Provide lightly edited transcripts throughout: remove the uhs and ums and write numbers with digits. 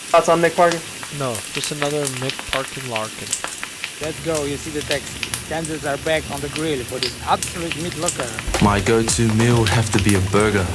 Thoughts on Mick Parkin? No, just another Mick Parkin Larkin. Let's go. You see the text. Kansas are back on the grill for this absolute meat locker. My go-to meal would have to be a burger.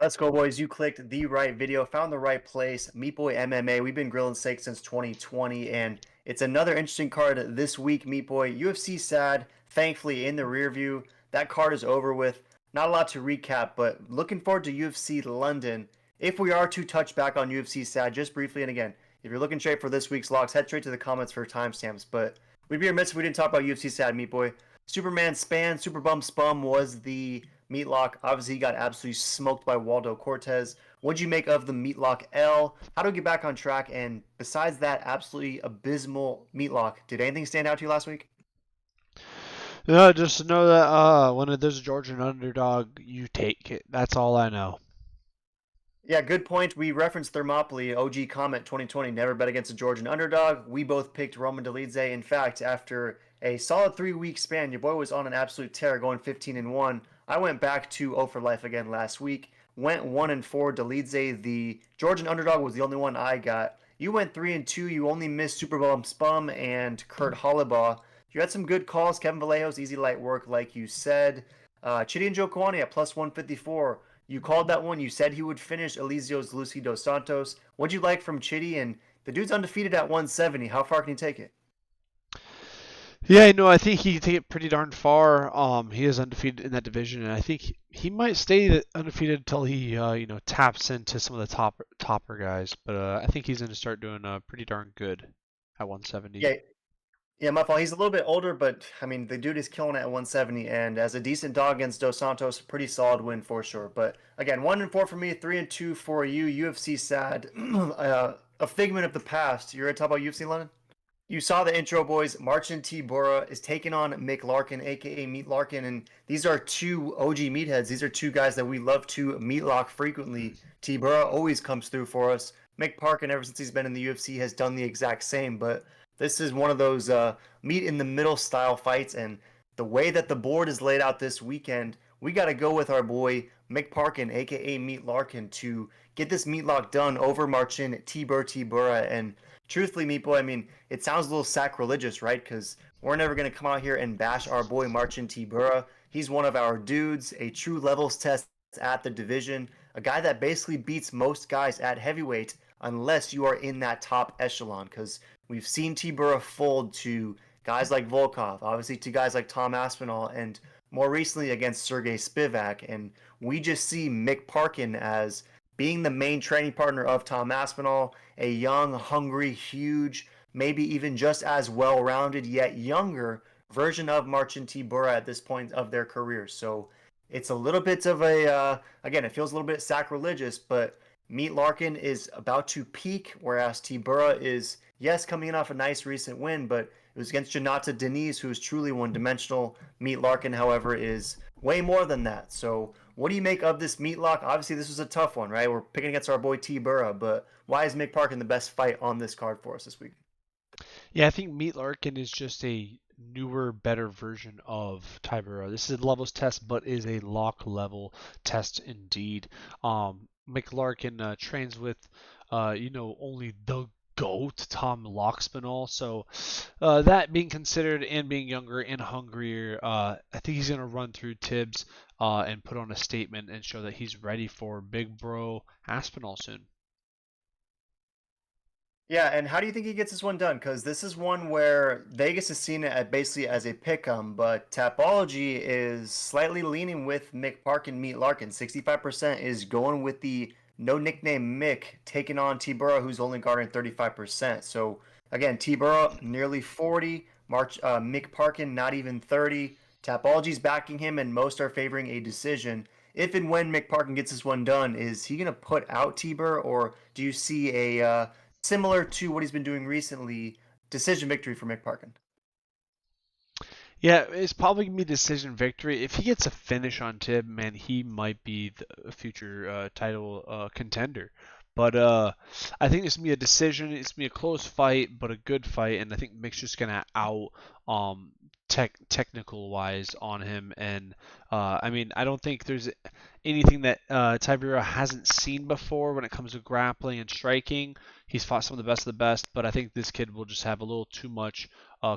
Let's go, boys. You clicked the right video, found the right place. Meat Boy MMA. We've been grilling steak since 2020, and it's another interesting card this week, Meat Boy. UFC sad, thankfully, in the rear view. That card is over with. Not a lot to recap, but looking forward to UFC London. If we are to touch back on UFC sad, just briefly, and again, if you're looking straight for this week's locks, head straight to the comments for timestamps. But we'd be remiss if we didn't talk about UFC sad, Meat Boy. Superman Span, Super Bum Spum was the Meatlock. Obviously, he got absolutely smoked by Waldo Cortez. What'd you make of the Meatlock L? How do we get back on track? And besides that absolutely abysmal Meatlock, did anything stand out to you last week? No, just know that when there's a Georgian underdog, you take it. That's all I know. Yeah, good point. We referenced Thermopylae, OG comment 2020, never bet against a Georgian underdog. We both picked Roman Dolidze. In fact, after a solid 3 week span, your boy was on an absolute tear, going 15-1. I went back to 0 for life again last week. Went 1-4. Dolidze, the Georgian underdog, was the only one I got. You went 3-2. You only missed Super Bum Spum and Kurt Hollabaugh. You had some good calls. Kevin Vallejo's easy light work, like you said. Chidi and Joe Kwani at plus 154. You called that one. You said he would finish Elizio's Lucy Dos Santos. What'd you like from Chitty? And the dude's undefeated at 170. How far can he take it? Yeah, no, I think he can take it pretty darn far. He is undefeated in that division, and I think he might stay undefeated until he, taps into some of the topper guys. But I think he's going to start doing pretty darn good at 170. Yeah, yeah, my fault. He's a little bit older, but I mean, the dude is killing it at 170, and as a decent dog against Dos Santos, pretty solid win for sure. But again, 1-4 for me, 3-2 for you. UFC sad, a figment of the past. You're gonna talk about UFC, London? You saw the intro, boys. Marcin Tybura is taking on Mick Larkin, aka Meat Larkin, and these are two OG meatheads. These are two guys that we love to meatlock frequently. Tybura always comes through for us. Mick Parkin, ever since he's been in the UFC, has done the exact same. But this is one of those meet in the middle style fights, and the way that the board is laid out this weekend, we got to go with our boy Mick Parkin, aka Meat Larkin, to get this meatlock done over Marcin Tybura. And truthfully, Meat Boy, I mean, it sounds a little sacrilegious, right? Because we're never going to come out here and bash our boy Marcin Tybura. He's one of our dudes, a true levels test at the division, a guy that basically beats most guys at heavyweight unless you are in that top echelon. Because we've seen Tybura fold to guys like Volkov, obviously to guys like Tom Aspinall, and more recently against Sergey Spivak. And we just see Mick Parkin as being the main training partner of Tom Aspinall, a young, hungry, huge, maybe even just as well-rounded yet younger version of Marcin Tybura at this point of their career. So it's a little bit of again, it feels a little bit sacrilegious, but Meat Larkin is about to peak, whereas Tybura is, yes, coming in off a nice recent win, but it was against Janata Denise, who is truly one-dimensional. Meat Larkin, however, is way more than that. So what do you make of this meatlock? Obviously, this was a tough one, right? We're picking against our boy Tybura, but why is Mick Parkin the best fight on this card for us this week? Yeah, I think Meat Larkin is just a newer, better version of Tybura. This is a levels test, but is a lock level test indeed. McLarkin trains with, only the GOAT, Tom Loxmanol. So that being considered and being younger and hungrier, I think he's going to run through Tibbs and put on a statement and show that he's ready for Big Bro Aspinall soon. Yeah, and how do you think he gets this one done? Because this is one where Vegas has seen it basically as a pick 'em, but Tapology is slightly leaning with Mick Parkin, Meat Larkin. 65% is going with the no nickname Mick, taking on T-Burrow, who's only garnering 35%. So again, T-Burrow nearly 40, Mick Parkin not even 30. Tapology's backing him, and most are favoring a decision. If and when Mick Parkin gets this one done, is he going to put out T-Burrow, or do you see a similar to what he's been doing recently, decision victory for Mick Parkin? Yeah, it's probably gonna be decision victory. If he gets a finish on Tib, man, he might be the future title contender. But I think it's gonna be a decision. It's gonna be a close fight, but a good fight, and I think Mick's just gonna out um technical wise on him, and I mean, I don't think there's anything that Tybura hasn't seen before when it comes to grappling and striking. He's fought some of the best, but I think this kid will just have a little too much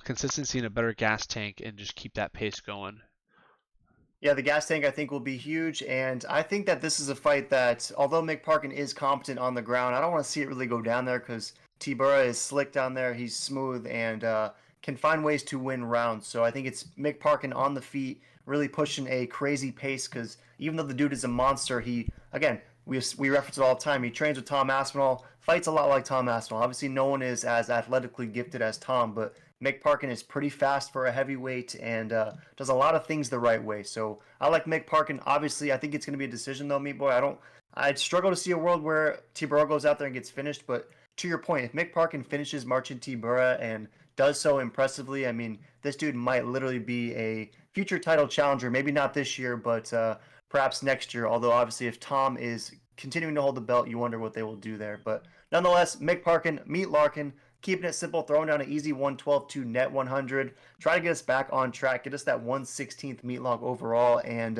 consistency and a better gas tank and just keep that pace going. Yeah, the gas tank I think will be huge, and I think that this is a fight that, although Mick Parkin is competent on the ground, I don't want to see it really go down there because Tibura is slick down there. He's smooth and can find ways to win rounds. So I think it's Mick Parkin on the feet, really pushing a crazy pace because even though the dude is a monster, he again we reference it all the time. He trains with Tom Aspinall, fights a lot like Tom Aspinall. Obviously, no one is as athletically gifted as Tom, but Mick Parkin is pretty fast for a heavyweight and does a lot of things the right way. So I like Mick Parkin. Obviously, I think it's going to be a decision though, Meat Boy. I'd struggle to see a world where Tibura goes out there and gets finished. But to your point, if Mick Parkin finishes Marcin Tibura and does so impressively, I mean, this dude might literally be a future title challenger. Maybe not this year, but perhaps next year. Although obviously, if Tom is continuing to hold the belt, you wonder what they will do there. But nonetheless, Mick Parkin, Meat Larkin, keeping it simple, throwing down an easy 112 to net 100. Try to get us back on track, get us that 116th meatlock overall, and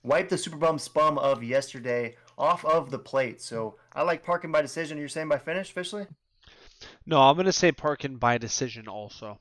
wipe the Super Bum spum of yesterday off of the plate. So I like Parkin by decision. You're saying by finish officially? No, I'm gonna say Parkin by decision also.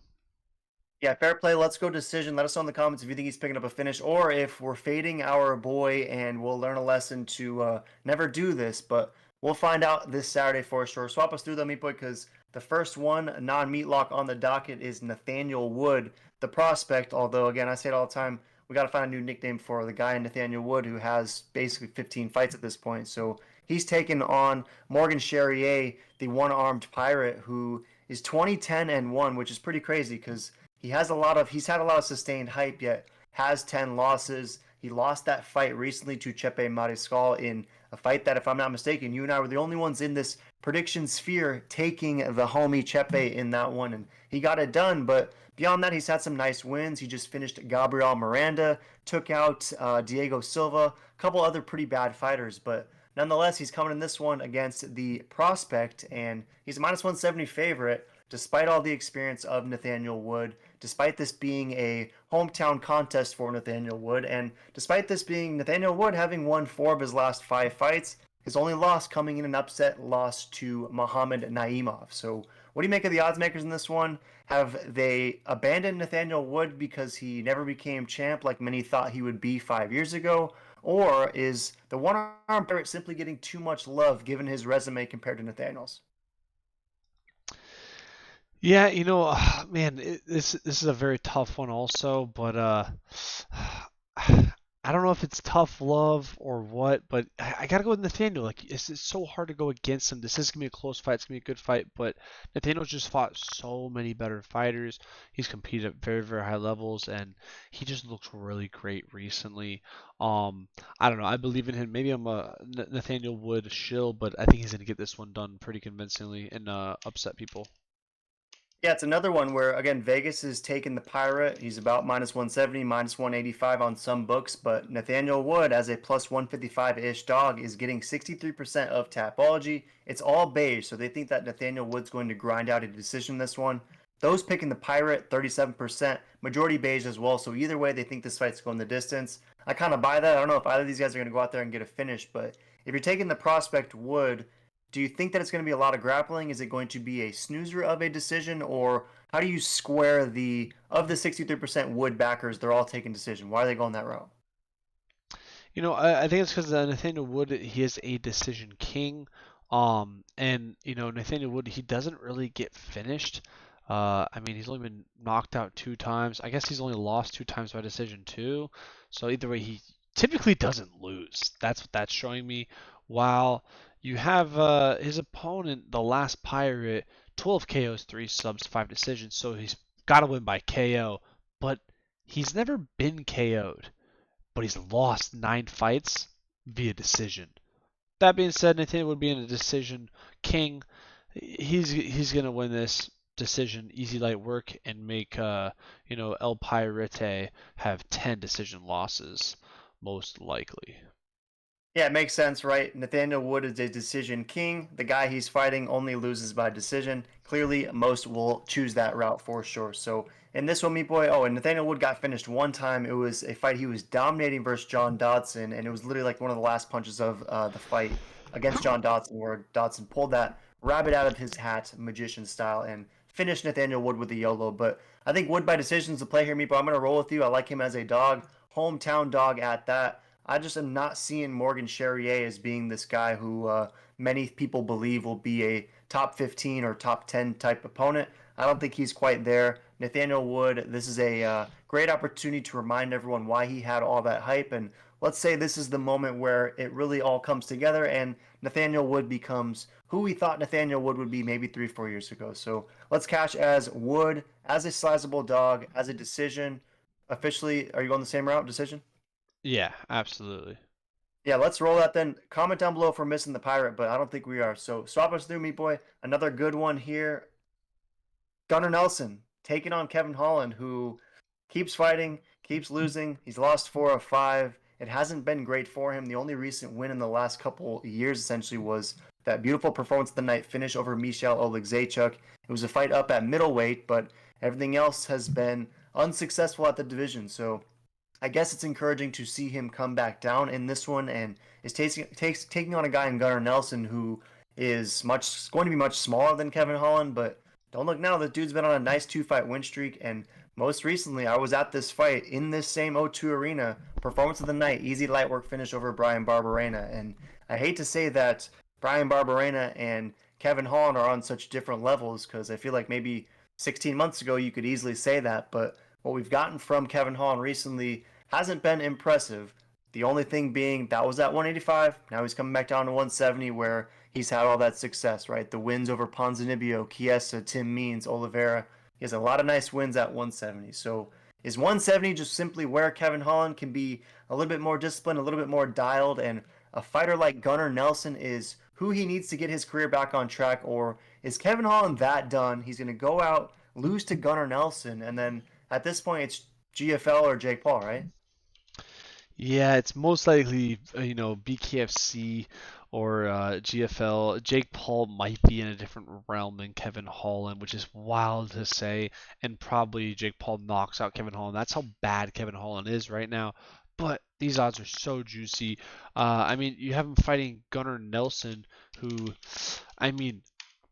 Yeah, fair play. Let's go decision. Let us know in the comments if you think he's picking up a finish or if we're fading our boy and we'll learn a lesson to never do this. But we'll find out this Saturday for sure. Swap us through the meat boy because the first one non-meat lock on the docket is Nathaniel Wood, the prospect. Although, again, I say it all the time, we got to find a new nickname for the guy, Nathaniel Wood, who has basically 15 fights at this point. So he's taken on Morgan Charrier, the one-armed pirate, who is 20-10-1, which is pretty crazy because he's had a lot of sustained hype, yet has 10 losses. He lost that fight recently to Chepe Mariscal in a fight that, if I'm not mistaken, you and I were the only ones in this prediction sphere taking the homie Chepe in that one, and he got it done. But beyond that, he's had some nice wins. He just finished Gabriel Miranda, took out Diego Silva, a couple other pretty bad fighters, but nonetheless, he's coming in this one against the prospect, and he's a minus 170 favorite despite all the experience of Nathaniel Wood, despite this being a hometown contest for Nathaniel Wood, and despite this being Nathaniel Wood having won 4 of his last 5 fights, his only loss coming in an upset loss to Muhammad Naimov. So, what do you make of the odds makers in this one? Have they abandoned Nathaniel Wood because he never became champ like many thought he would be 5 years ago? Or is the one-armed pirate simply getting too much love given his resume compared to Nathaniel's? Yeah, man, this is a very tough one also, but I don't know if it's tough love or what, but I gotta go with Nathaniel. Like it's so hard to go against him. This is gonna be a close fight. It's gonna be a good fight, but Nathaniel's just fought so many better fighters. He's competed at very, very high levels, and he just looks really great recently. I don't know. I believe in him. Maybe I'm a Nathaniel Wood shill, but I think he's gonna get this one done pretty convincingly and upset people. Yeah, it's another one where, again, Vegas is taking the pirate. He's about minus 170, minus 185 on some books, but Nathaniel Wood, as a plus 155-ish dog, is getting 63% of Tapology. It's all beige, so they think that Nathaniel Wood's going to grind out a decision this one. Those picking the pirate, 37%, majority beige as well, so either way, they think this fight's going the distance. I kind of buy that. I don't know if either of these guys are going to go out there and get a finish, but if you're taking the prospect Wood, do you think that it's going to be a lot of grappling? Is it going to be a snoozer of a decision, or how do you square of the 63% Wood backers? They're all taking decision. Why are they going that route? I think it's because Nathaniel Wood, he is a decision king. And Nathaniel Wood, he doesn't really get finished. I mean, he's only been knocked out 2 times. I guess he's only lost 2 times by decision too. So either way, he typically doesn't lose. That's what that's showing me. While you have his opponent, the last Pirate, 12 KOs, 3 subs, 5 decisions. So he's got to win by KO. But he's never been KO'd, but he's lost 9 fights via decision. That being said, Nathaniel would be in a decision king. He's gonna win this decision easy light work and make El Pirate have 10 decision losses most likely. Yeah, it makes sense, right? Nathaniel Wood is a decision king. The guy he's fighting only loses by decision. Clearly, most will choose that route for sure. So in this one, Meat Boy, oh, and Nathaniel Wood got finished one time. It was a fight he was dominating versus John Dodson, and it was literally like one of the last punches of the fight against John Dodson, where Dodson pulled that rabbit out of his hat, magician style, and finished Nathaniel Wood with a YOLO. But I think Wood by decision is the play here, Meat Boy. I'm going to roll with you. I like him as a dog, hometown dog at that. I just am not seeing Morgan Charrier as being this guy who many people believe will be a top 15 or top 10 type opponent. I don't think he's quite there. Nathaniel Wood, this is a great opportunity to remind everyone why he had all that hype. And let's say this is the moment where it really all comes together and Nathaniel Wood becomes who we thought Nathaniel Wood would be maybe 3, 4 years ago. So let's cash as Wood, as a sizable dog, as a decision. Officially, are you going the same route, decision? Yeah, absolutely. Yeah, let's roll that then. Comment down below if we're missing the pirate, but I don't think we are. So swap us through, Meat Boy. Another good one here. Gunnar Nelson taking on Kevin Holland, who keeps fighting, keeps losing. He's lost 4 of 5. It hasn't been great for him. The only recent win in the last couple years essentially was that beautiful performance of the night finish over Michal Olegzaychuk. It was a fight up at middleweight, but everything else has been unsuccessful at the division. So I guess it's encouraging to see him come back down in this one and is taking on a guy in Gunnar Nelson who is going to be much smaller than Kevin Holland, but don't look now. The dude's been on a nice 2 fight win streak, and most recently I was at this fight in this same O2 arena. Performance of the night, easy light work finish over Brian Barberena, and I hate to say that Brian Barberena and Kevin Holland are on such different levels because I feel like maybe 16 months ago you could easily say that, but what we've gotten from Kevin Holland recently hasn't been impressive. The only thing being that was at 185. Now he's coming back down to 170 where he's had all that success, right? The wins over Ponzinibbio, Chiesa, Tim Means, Oliveira. He has a lot of nice wins at 170. So is 170 just simply where Kevin Holland can be a little bit more disciplined, a little bit more dialed, and a fighter like Gunnar Nelson is who he needs to get his career back on track? Or is Kevin Holland that done? He's going to go out, lose to Gunnar Nelson, and then at this point it's GFL or Jake Paul, right? Yeah, it's most likely, BKFC or GFL. Jake Paul might be in a different realm than Kevin Holland, which is wild to say. And probably Jake Paul knocks out Kevin Holland. That's how bad Kevin Holland is right now. But these odds are so juicy. I mean, you have him fighting Gunnar Nelson, who, I mean,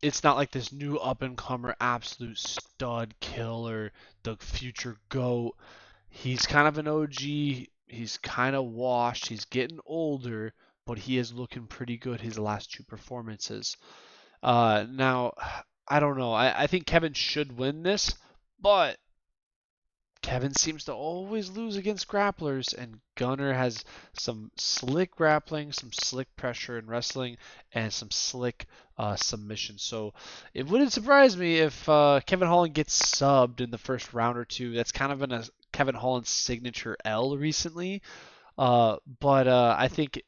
it's not like this new up and comer, absolute stud killer, the future GOAT. He's kind of an OG. He's kind of washed. He's getting older, but he is looking pretty good his last 2 performances. Now, I don't know. I think Kevin should win this, but Kevin seems to always lose against grapplers, and Gunnar has some slick grappling, some slick pressure in wrestling, and some slick submission. So it wouldn't surprise me if Kevin Holland gets subbed in the first round or two. That's kind of been a Kevin Holland signature L recently. But I think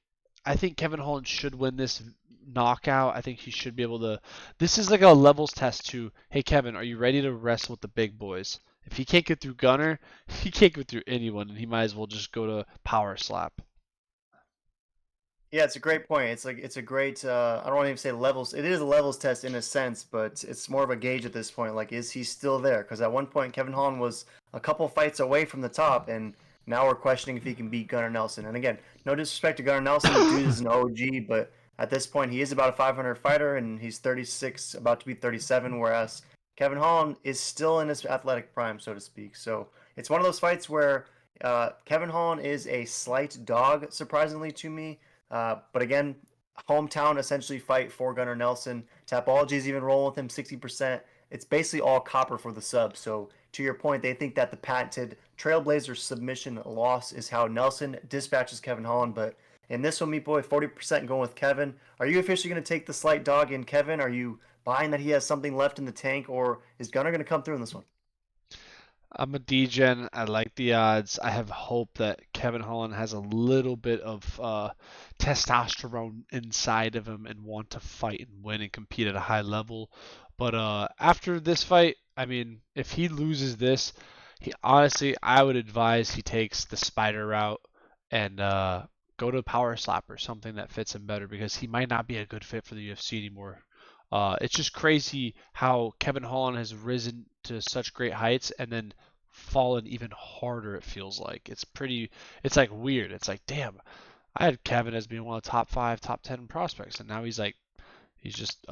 Kevin Holland should win this knockout. I think he should be able to. This is like a levels test to, hey Kevin, are you ready to wrestle with the big boys? If he can't get through Gunner, he can't get through anyone, and he might as well just go to power slap. Yeah, it's a great point. It's like it's a great. I don't want to even say levels. It is a levels test in a sense, but it's more of a gauge at this point. Like, is he still there? Because at one point, Kevin Holland was a couple fights away from the top, and now we're questioning if he can beat Gunnar Nelson. And again, no disrespect to Gunnar Nelson, the dude is an OG, but at this point, he is about a 500 fighter, and he's 36, about to be 37. Whereas Kevin Holland is still in his athletic prime, so to speak. So it's one of those fights where Kevin Holland is a slight dog, surprisingly to me. But again, hometown essentially fight for Gunnar Nelson. Tapology's even rolling with him 60%. It's basically all copper for the sub. So to your point, they think that the patented Trailblazer submission loss is how Nelson dispatches Kevin Holland. But in this one, Meat Boy, 40% going with Kevin. Are you officially going to take the slight dog in Kevin? Are you buying that he has something left in the tank, or is Gunnar going to come through in this one? I'm a DGen. I like the odds. I have hope that Kevin Holland has a little bit of testosterone inside of him and want to fight and win and compete at a high level. But after this fight, I mean, if he loses this, he honestly, I would advise he takes the spider route and go to Power Slap or something that fits him better because he might not be a good fit for the UFC anymore. It's just crazy how Kevin Holland has risen to such great heights and then fallen even harder. It feels like it's like weird. It's like, damn, I had Kevin as being one of the top 5, top 10 prospects, and now he's just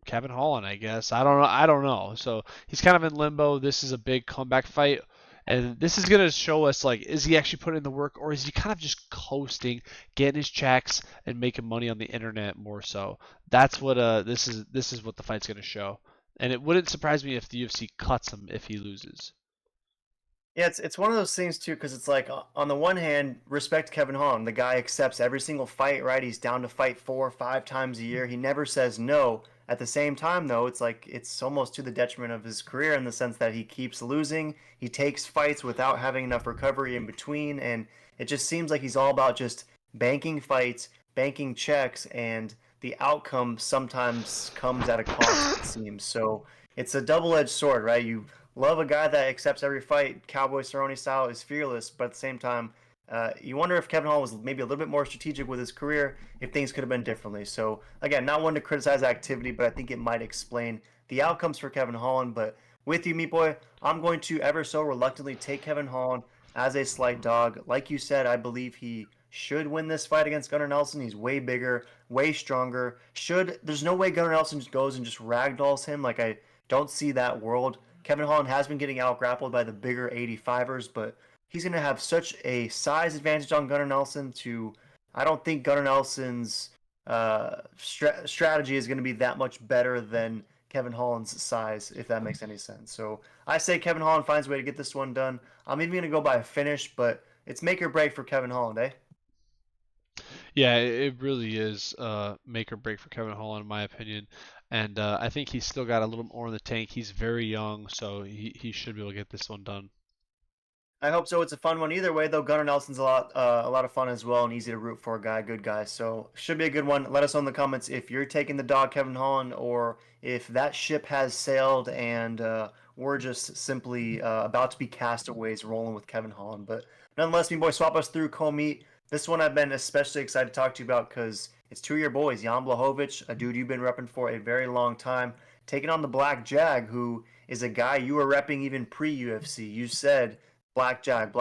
Kevin Holland, I guess. I don't know. So he's kind of in limbo. This is a big comeback fight. And this is gonna show us, like, is he actually putting in the work, or is he kind of just coasting, getting his checks and making money on the internet more so? That's what this is what the fight's gonna show. And it wouldn't surprise me if the UFC cuts him if he loses. Yeah, it's one of those things too, because it's like on the one hand, respect Kevin Holland. The guy accepts every single fight, right? He's down to fight 4 or 5 times a year. He never says no. At the same time, though, it's like it's almost to the detriment of his career in the sense that he keeps losing. He takes fights without having enough recovery in between, and it just seems like he's all about just banking fights, banking checks, and the outcome sometimes comes at a cost, it seems. So it's a double-edged sword, right? You love a guy that accepts every fight, Cowboy Cerrone style, is fearless, but at the same time, you wonder if Kevin Hall was maybe a little bit more strategic with his career, if things could have been differently. So again, not one to criticize activity, but I think it might explain the outcomes for Kevin Holland. But with you, Meat Boy, I'm going to ever so reluctantly take Kevin Holland as a slight dog. Like you said, I believe he should win this fight against Gunnar Nelson. He's way bigger, way stronger. There's no way Gunnar Nelson just goes and just ragdolls him. Like, I don't see that world. Kevin Holland has been getting out grappled by the bigger 85ers, but he's going to have such a size advantage on Gunnar Nelson I don't think Gunnar Nelson's strategy is going to be that much better than Kevin Holland's size, if that makes any sense. So I say Kevin Holland finds a way to get this one done. I'm even going to go by a finish, but it's make or break for Kevin Holland, eh? Yeah, it really is make or break for Kevin Holland, in my opinion. And I think he's still got a little more in the tank. He's very young, so he should be able to get this one done. I hope so. It's a fun one either way, though. Gunnar Nelson's a lot of fun as well, and easy to root for. A guy, good guy. So should be a good one. Let us know in the comments if you're taking the dog, Kevin Holland, or if that ship has sailed and we're just simply about to be castaways rolling with Kevin Holland. But nonetheless, me boy, swap us through co-meet. This one I've been especially excited to talk to you about because it's two of your boys, Jan Blachowicz, a dude you've been repping for a very long time, taking on the Black Jag, who is a guy you were repping even pre-UFC. You said Black Jag,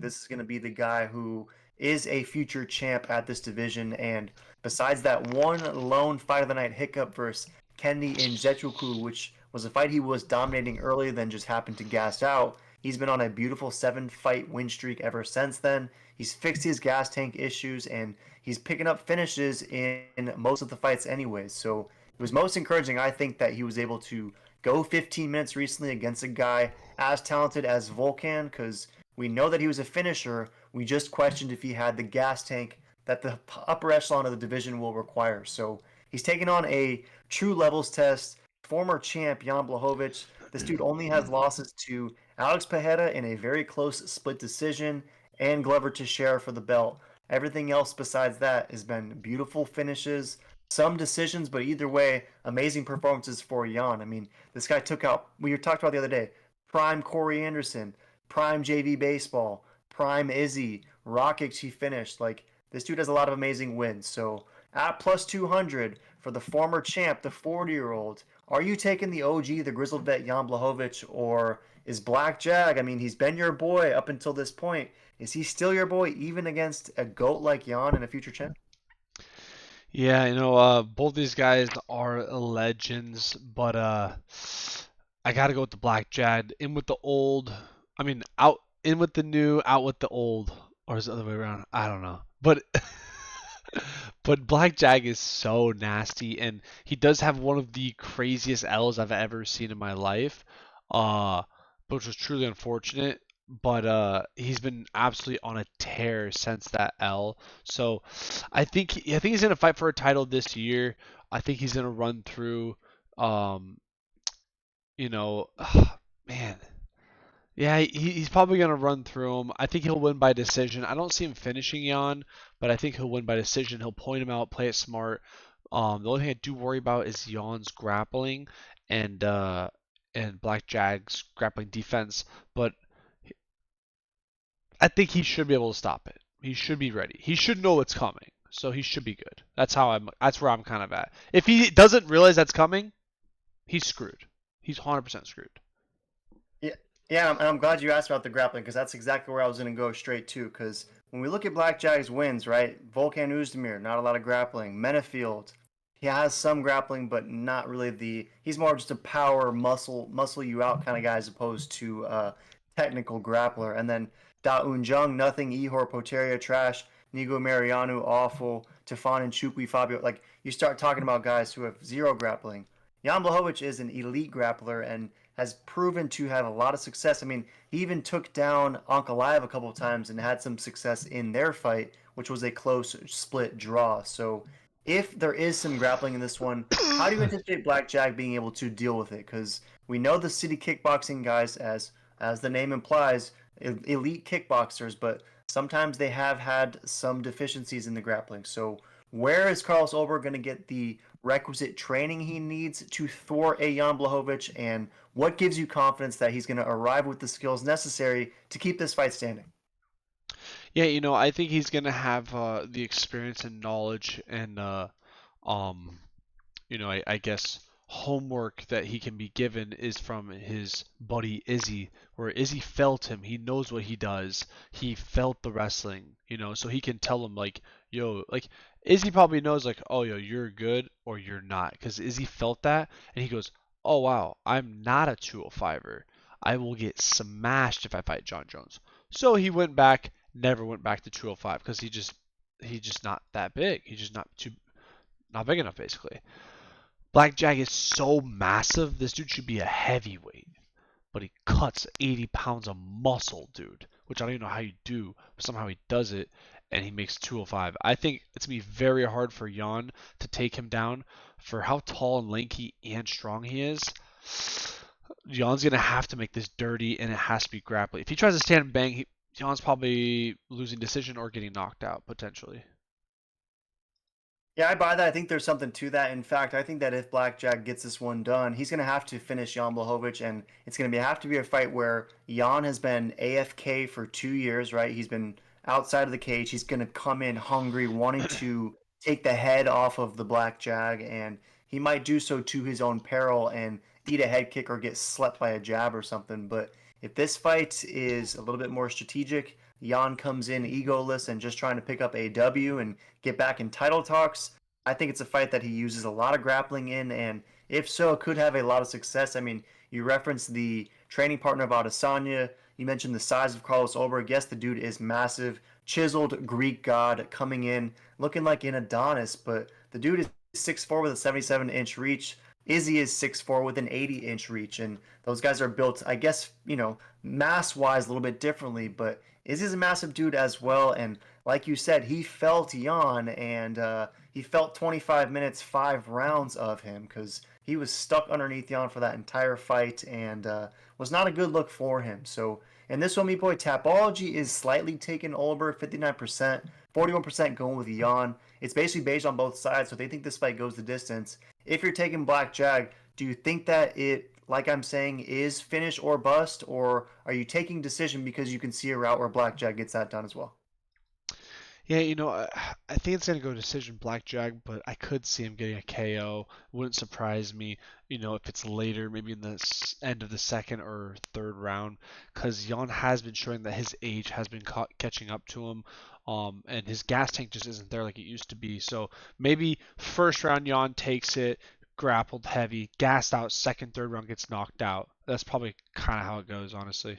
this is going to be the guy who is a future champ at this division. And besides that one lone fight of the night hiccup versus Kenny Nzechukwu, which was a fight he was dominating early, then just happened to gas out, he's been on a beautiful 7-fight win streak ever since then. He's fixed his gas tank issues, and he's picking up finishes in most of the fights anyways. So it was most encouraging, I think, that he was able to go 15 minutes recently against a guy as talented as Volkan, because we know that he was a finisher. We just questioned if he had the gas tank that the upper echelon of the division will require. So he's taking on a true levels test. Former champ Jan Blachowicz. This dude only has losses to Alex Pereira in a very close split decision and Glover Teixeira for the belt. Everything else besides that has been beautiful finishes, some decisions, but either way, amazing performances for Jan. I mean, this guy took out, we talked about the other day, prime Corey Anderson, prime JV Baseball, prime Izzy, Rockets he finished. Like, this dude has a lot of amazing wins. So at plus 200 for the former champ, the 40-year-old, are you taking the OG, the grizzled vet Jan Blachowicz, or is Black Jag, I mean, he's been your boy up until this point. Is he still your boy even against a GOAT like Jan and a future champ? Yeah, both these guys are legends, but I gotta go with the Black Jag. In with the old, I mean, out in with the new, out with the old, or is it the other way around? I don't know. But but Black Jag is so nasty, and he does have one of the craziest L's I've ever seen in my life, uh, which was truly unfortunate. But he's been absolutely on a tear since that L. So I think he's gonna fight for a title this year. I think he's gonna run through, um, you know, man. Yeah, he's probably going to run through him. I think he'll win by decision. I don't see him finishing Jan, but I think he'll win by decision. He'll point him out, play it smart. The only thing I do worry about is Jan's grappling and Black Jag's grappling defense, but I think he should be able to stop it. He should be ready. He should know it's coming. So he should be good. That's where I'm kind of at. If he doesn't realize that's coming, he's screwed. He's 100% screwed. Yeah, yeah, and I'm glad you asked about the grappling because that's exactly where I was going to go straight to. Because when we look at Blackjack's wins, right? Volkan Oezdemir, not a lot of grappling. Menafield, he has some grappling, but not really the. He's more just a power muscle you out kind of guy as opposed to technical grappler. And then Da Un Jung, nothing. Ihor Poteria, trash. Nigo Mariano, awful. Tefan and Chukwi, Fabio. Like you start talking about guys who have zero grappling. Jan Blachowicz is an elite grappler and has proven to have a lot of success. I mean, he even took down Ankalaev a couple of times and had some success in their fight, which was a close split draw. So, if there is some grappling in this one, how do you anticipate Blackjack being able to deal with it? Because we know the city kickboxing guys, as the name implies, elite kickboxers, but sometimes they have had some deficiencies in the grappling. So, where is Carlos Ober going to get the requisite training he needs to thwart a Jan Blachowicz, and what gives you confidence that he's going to arrive with the skills necessary to keep this fight standing? Yeah, I think he's gonna have the experience and knowledge and um, I guess homework that he can be given is from his buddy Izzy, where Izzy felt him. He knows what he does. He felt the wrestling, so he can tell him like, yo, like Izzy probably knows like, oh, yo, you're good or you're not, because Izzy felt that, and he goes, oh wow, I'm not a 205er. I will get smashed if I fight John Jones. So he went back, never went back to 205 because he's just not that big. He's just not big enough basically. Blackjack is so massive. This dude should be a heavyweight, but he cuts 80 pounds of muscle, dude, which I don't even know how you do, but somehow he does it, and he makes 205. I think it's going to be very hard for Jan to take him down for how tall and lanky and strong he is. Jan's going to have to make this dirty, and it has to be grappling. If he tries to stand and bang, Jan's probably losing decision or getting knocked out, potentially. Yeah, I buy that. I think there's something to that. In fact, I think that if Blackjack gets this one done, he's going to have to finish Jan Blachowicz, and it's going to have to be a fight where Jan has been AFK for 2 years, right? He's been outside of the cage. He's going to come in hungry, wanting to take the head off of the Blackjack, and he might do so to his own peril and eat a head kick or get slept by a jab or something. But if this fight is a little bit more strategic, Jan comes in egoless and just trying to pick up a W and get back in title talks. I think it's a fight that he uses a lot of grappling in, and if so, could have a lot of success. I mean, you referenced the training partner of Adesanya. You mentioned the size of Carlos Oberg. Yes, the dude is massive, chiseled Greek god coming in, looking like an Adonis, but the dude is 6'4" with a 77-inch reach. Izzy is 6'4" with an 80-inch reach, and those guys are built, I guess, mass-wise a little bit differently, but Izzy's a massive dude as well, and like you said, he felt Jan, and he felt 25 minutes, 5 rounds of him, because he was stuck underneath Jan for that entire fight, and was not a good look for him. So in this one, me boy, Tapology is slightly taking over, 59%, 41% going with Jan. It's basically based on both sides, so they think this fight goes the distance. If you're taking Blackjack, do you think that it, like I'm saying, is finish or bust, or are you taking decision because you can see a route where Blackjack gets that done as well? Yeah, I think it's gonna go decision Blackjack, but I could see him getting a KO. Wouldn't surprise me, if it's later, maybe in the end of the second or third round, because Jan has been showing that his age has been catching up to him, and his gas tank just isn't there like it used to be. So maybe first round Jan takes it, grappled heavy, gassed out. Second, third round gets knocked out. That's probably kind of how it goes, honestly.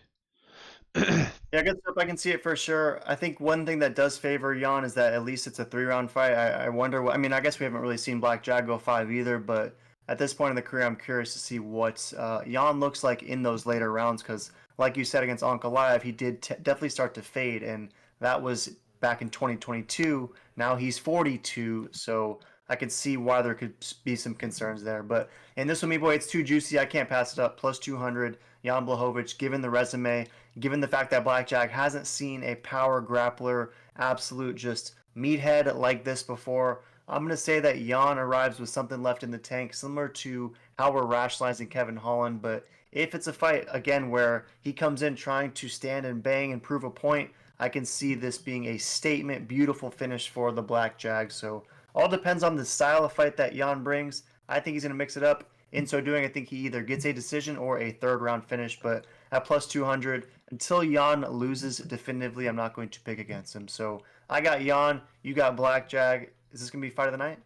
Yeah, good stuff. I can see it for sure. I think one thing that does favor Jan is that at least it's a 3 round fight. I wonder what, I mean, I guess we haven't really seen Black Jag go five either, but at this point in the career, I'm curious to see what Jan looks like in those later rounds because, like you said, against Ankalaev, he did definitely start to fade, and that was back in 2022. Now he's 42, so I could see why there could be some concerns there. But in this one, me boy, it's too juicy. I can't pass it up. Plus 200, Jan Blachowicz, given the resume, given the fact that Blackjack hasn't seen a power grappler, absolute just meathead like this before, I'm going to say that Jan arrives with something left in the tank, similar to how we're rationalizing Kevin Holland. But if it's a fight, again, where he comes in trying to stand and bang and prove a point, I can see this being a statement, beautiful finish for the Black Jag. So all depends on the style of fight that Jan brings. I think he's going to mix it up. In so doing, I think he either gets a decision or a third round finish. But at plus 200, until Jan loses definitively, I'm not going to pick against him. So I got Jan, you got Black Jag. Is this going to be fight of the night?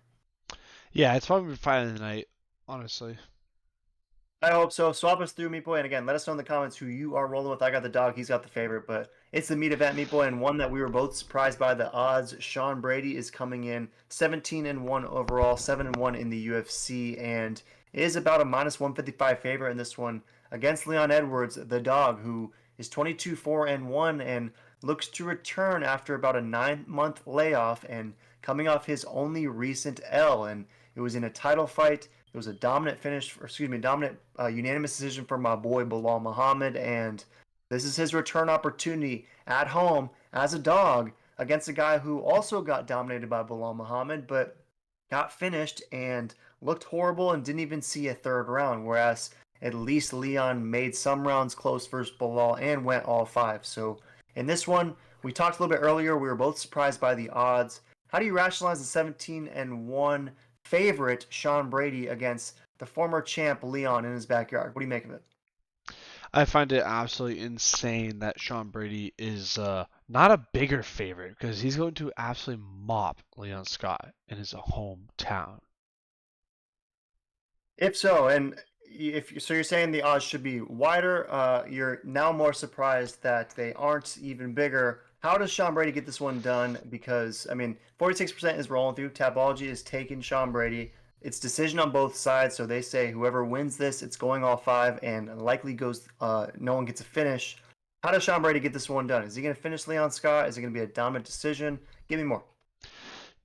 Yeah, it's probably fight of the night, honestly. I hope so. Swap us through, Meat Boy. And again, let us know in the comments who you are rolling with. I got the dog. He's got the favorite. But it's the meat event, Meat Boy, and one that we were both surprised by the odds. Sean Brady is coming in 17-1 overall, 7-1 in the UFC, and is about a minus 155 favorite in this one against Leon Edwards, the dog, who is 22-4-1 and looks to return after about a 9-month layoff and coming off his only recent L. And it was in a title fight. It was a dominant finish, or excuse me, dominant unanimous decision for my boy Bilal Muhammad, and this is his return opportunity at home as a dog against a guy who also got dominated by Bilal Muhammad, but got finished and looked horrible and didn't even see a third round, whereas at least Leon made some rounds close versus Bilal and went all five. So in this one, we talked a little bit earlier, we were both surprised by the odds. How do you rationalize the 17-1 favorite Sean Brady against the former champ Leon in his backyard? What do you make of it? I find it absolutely insane that Sean Brady is not a bigger favorite because he's going to absolutely mop Leon Scott in his hometown. If so, and if so, you're saying the odds should be wider. You're now more surprised that they aren't even bigger. How does Sean Brady get this one done? Because I mean, 46% is rolling through. Tabology is taking Sean Brady. It's decision on both sides, so they say whoever wins this, it's going all five, and likely goes. No one gets a finish. How does Sean Brady get this one done? Is he going to finish Leon Scott? Is it going to be a dominant decision? Give me more.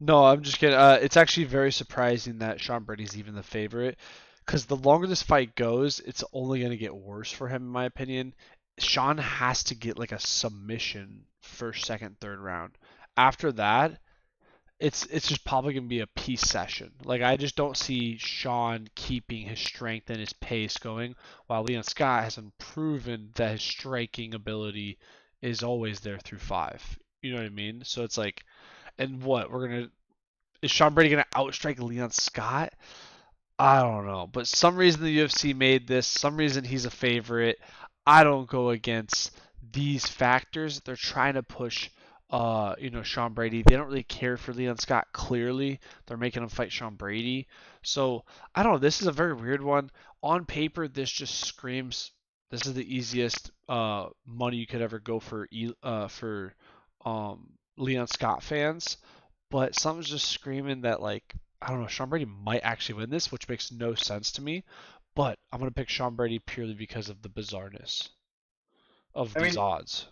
No, I'm just kidding. It's actually very surprising that Sean Brady's even the favorite because the longer this fight goes, it's only going to get worse for him, in my opinion. Sean has to get like a submission first, second, third round. After that, it's just probably going to be a peace session. Like I just don't see Sean keeping his strength and his pace going, while Leon Scott hasn't proven that his striking ability is always there through five. You know what I mean? So it's like, and what we're gonna is Sean Brady gonna outstrike Leon Scott? I don't know, but some reason the UFC made this, some reason he's a favorite. I don't go against these factors. They're trying to push, Sean Brady. They don't really care for Leon Scott. Clearly, they're making him fight Sean Brady. So I don't know. This is a very weird one. On paper, this just screams. This is the easiest money you could ever go for Leon Scott fans. But something's just screaming that like I don't know, Sean Brady might actually win this, which makes no sense to me. But I'm gonna pick Sean Brady purely because of the bizarreness of I these mean, odds.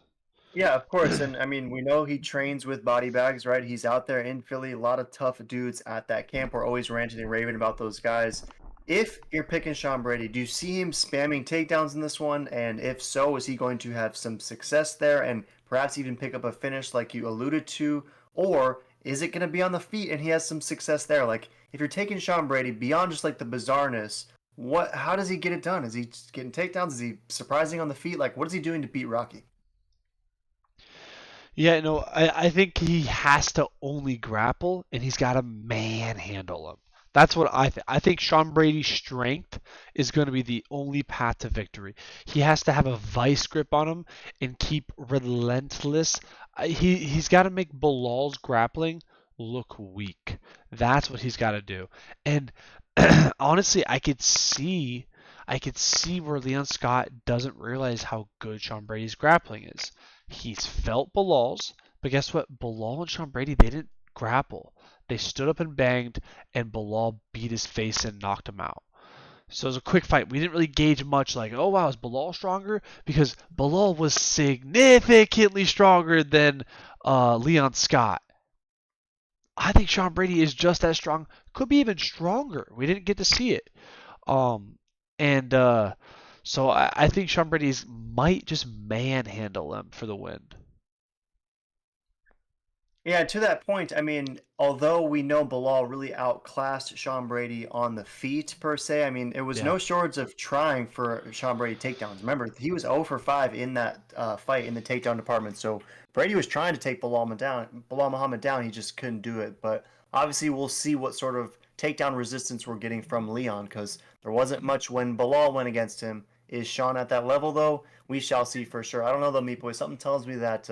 yeah, of course. And I mean, we know he trains with body bags, right? He's out there in Philly. A lot of tough dudes at that camp. We're always ranting and raving about those guys. If you're picking Sean Brady, do you see him spamming takedowns in this one? And if so, is he going to have some success there and perhaps even pick up a finish like you alluded to? Or is it going to be on the feet and he has some success there? Like, if you're taking Sean Brady beyond just like the bizarreness, how does he get it done? Is he getting takedowns? Is he surprising on the feet? Like, what is he doing to beat Rocky? Yeah, no, I think he has to only grapple and he's got to manhandle him. That's what I think. I think Sean Brady's strength is going to be the only path to victory. He has to have a vice grip on him and keep relentless. He's got to make Bilal's grappling look weak. That's what he's got to do. And honestly, I could see where Leon Scott doesn't realize how good Sean Brady's grappling is. He's felt Bilal's, but guess what? Bilal and Sean Brady, they didn't grapple. They stood up and banged, and Bilal beat his face and knocked him out. So it was a quick fight. We didn't really gauge much like, oh wow, is Bilal stronger? Because Bilal was significantly stronger than Leon Scott. I think Sean Brady is just as strong, could be even stronger. We didn't get to see it. Um, and so I think Sean Brady's might just manhandle him for the win. Yeah, to that point, I mean, although we know Bilal really outclassed Sean Brady on the feet per se, I mean, it was Yeah. no shortage of trying for Sean Brady takedowns. Remember, he was 0 for 5 in that fight in the takedown department. So Brady was trying to take Bilal Muhammad down. He just couldn't do it. But obviously, we'll see what sort of takedown resistance we're getting from Leon because there wasn't much when Bilal went against him. Is Sean at that level though? We shall see for sure. I don't know though, Meat Boy. Something tells me that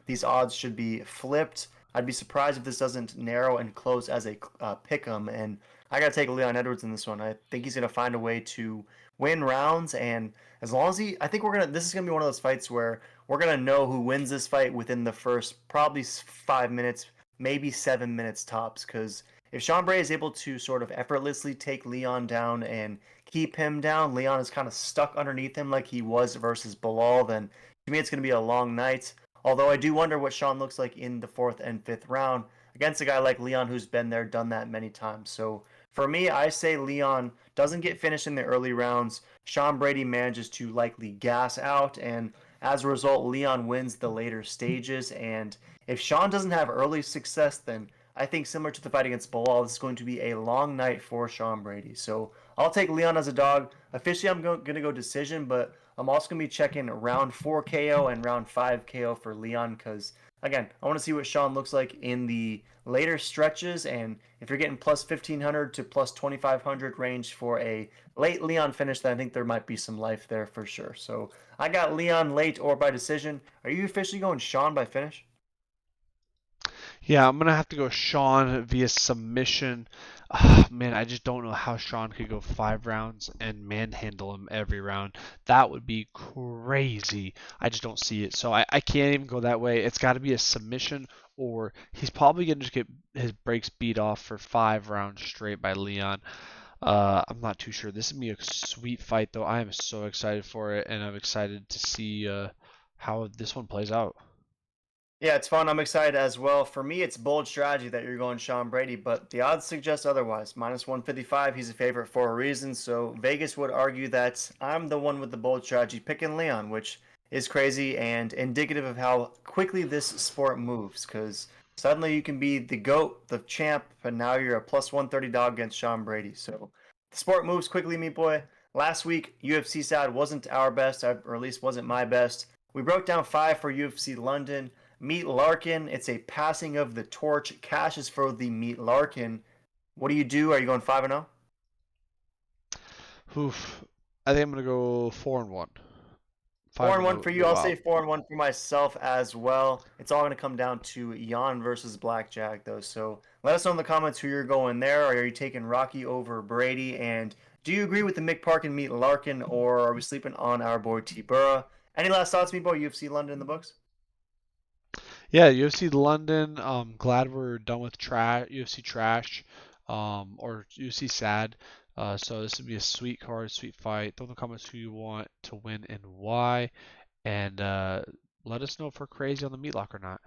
these odds should be flipped. I'd be surprised if this doesn't narrow and close as a pick 'em. And I got to take Leon Edwards in this one. I think he's going to find a way to win rounds. And as long as I think this is going to be one of those fights where we're going to know who wins this fight within the first probably 5 minutes, maybe 7 minutes tops. Because if Sean Bray is able to sort of effortlessly take Leon down and keep him down, Leon is kind of stuck underneath him like he was versus Bilal, then to me it's going to be a long night. Although I do wonder what Sean looks like in the fourth and fifth round against a guy like Leon who's been there, done that many times. So for me, I say Leon doesn't get finished in the early rounds. Sean Brady manages to likely gas out, and as a result, Leon wins the later stages. And if Sean doesn't have early success, then I think similar to the fight against Bilal, this is going to be a long night for Sean Brady. So I'll take Leon as a dog. Officially, I'm going to go decision, but I'm also going to be checking round 4 KO and round 5 KO for Leon because, again, I want to see what Sean looks like in the later stretches. And if you're getting plus 1,500 to plus 2,500 range for a late Leon finish, then I think there might be some life there for sure. So I got Leon late or by decision. Are you officially going Sean by finish? Yeah, I'm gonna have to go Sean via submission. Ah, man, I just don't know how Sean could go 5 rounds and manhandle him every round. That would be crazy. I just don't see it. So I can't even go that way. It's got to be a submission, or he's probably gonna just get his brakes beat off for 5 rounds straight by Leon. I'm not too sure. This is gonna be a sweet fight, though. I am so excited for it, and I'm excited to see how this one plays out. Yeah, it's fun. I'm excited as well. For me, it's bold strategy that you're going Sean Brady, but the odds suggest otherwise. Minus 155, he's a favorite for a reason. So Vegas would argue that I'm the one with the bold strategy picking Leon, which is crazy and indicative of how quickly this sport moves. Because suddenly you can be the GOAT, the champ, and now you're a plus 130 dog against Sean Brady. So the sport moves quickly, meat boy. Last week, UFC side wasn't our best, or at least wasn't my best. We broke down 5 for UFC London. Meat Larkin, it's a passing of the torch. Cash is for the Meat Larkin. What do you do? Are you going 5 and 0? Oof. I think I'm gonna go 4-1. 4 Five and and 1 no for you. no I'll say out. 4 and 1 for myself as well. It's all going to come down to Jan versus Blackjack, though. So let us know in the comments who you're going there. Are you taking Rocky over Brady? And do you agree with the Mick Park and Meat Larkin, or are we sleeping on our boy T Burra? Any last thoughts, me boy? UFC London in the books? Yeah, UFC London. Glad we're done with UFC trash, or UFC sad. So this would be a sweet card, sweet fight. Throw in the comments who you want to win and why, and let us know if we're crazy on the meat lock or not.